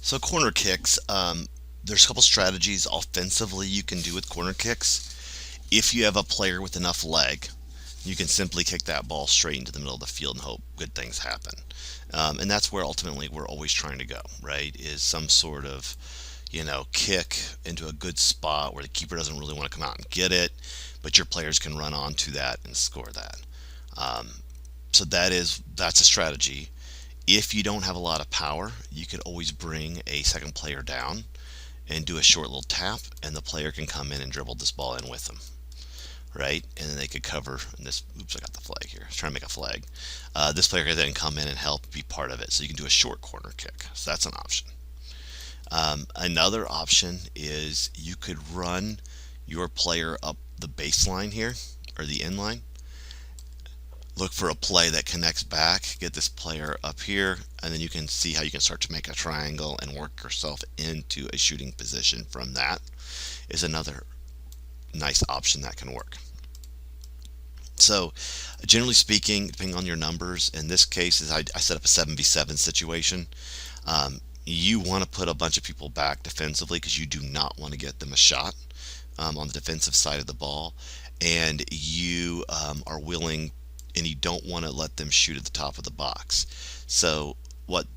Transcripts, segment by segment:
So corner kicks, there's a couple strategies offensively you can do with corner kicks. If you have a player with enough leg, you can simply kick that ball straight into the middle of the field and hope good things happen. And that's where ultimately we're always trying to go, right? Is some sort of, kick into a good spot where the keeper doesn't really want to come out and get it, but your players can run onto that and score that. Um, so that's a strategy. If you don't have a lot of power, you could always bring a second player down and do a short little tap, and the player can come in and dribble this ball in with them, right? And then they could cover this. Oops, I got the flag here. I was trying to make a flag. This player could then come in and help be part of it. So you can do a short corner kick. So that's an option. Another option is you could run your player up the baseline here, or the end line. Look for a play that connects back, get this player up here, and then you can see how you can start to make a triangle and work yourself into a shooting position from that. Is another nice option that can work. So, generally speaking, depending on your numbers, in this case, is I set up a 7v7 situation. You want to put a bunch of people back defensively because you do not want to get them a shot on the defensive side of the ball, and you are willing and you don't want to let them shoot at the top of the box. So, what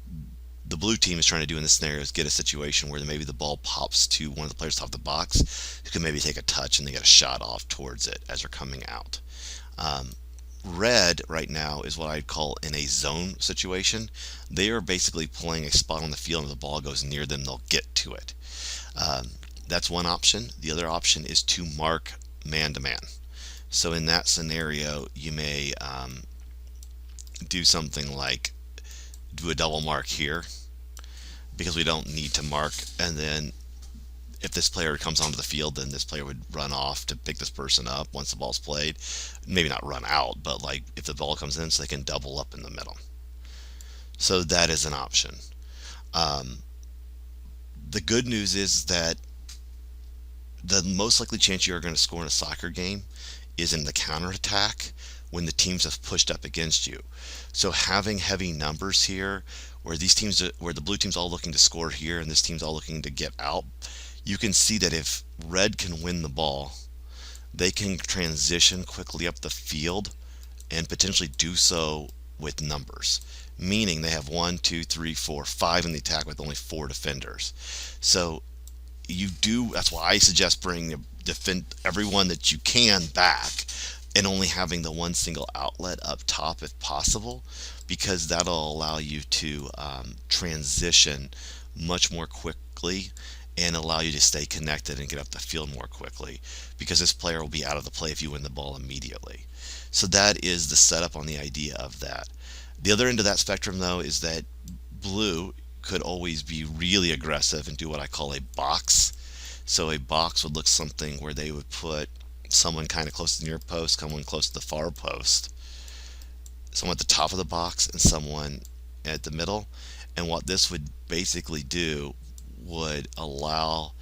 the blue team is trying to do in this scenario is get a situation where maybe the ball pops to one of the players top of the box who can maybe take a touch and they get a shot off towards it as they're coming out. Um, Red right now is what I'd call in a zone situation. They are basically playing a spot on the field, and if the ball goes near them, they'll get to it. Um, that's one option. The other option is to mark man to man. So in that scenario, you may do something like do a double mark here because we don't need to mark, and then if this player comes onto the field, then this player would run off to pick this person up once the ball's played. Maybe not run out, but like if the ball comes in, so they can double up in the middle. So that is an option. Um, the good news is that the most likely chance you're going to score in a soccer game is in the counterattack when the teams have pushed up against you. So having heavy numbers here, where these teams, where the blue team's all looking to score here and this team's all looking to get out, you can see that if red can win the ball, they can transition quickly up the field and potentially do so with numbers. Meaning they have one, two, three, four, five in the attack with only four defenders. So that's why I suggest bring defend everyone that you can back and only having the one single outlet up top if possible, because that'll allow you to transition much more quickly and allow you to stay connected and get up the field more quickly, because this player will be out of the play if you win the ball immediately. So that is the setup on the idea of that. The other end of that spectrum, though, is that blue could always be really aggressive and do what I call a box. So a box would look something where they would put someone kind of close to the near post, someone close to the far post, someone at the top of the box, and someone at the middle. And what this would basically do would allow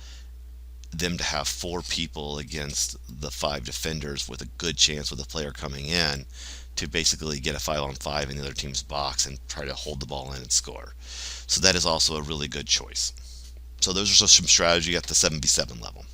them to have four people against the five defenders with a good chance with a player coming in to basically get a 5-on-5 in the other team's box and try to hold the ball in and score. So that is also a really good choice. So those are some strategy at the 7v7 level.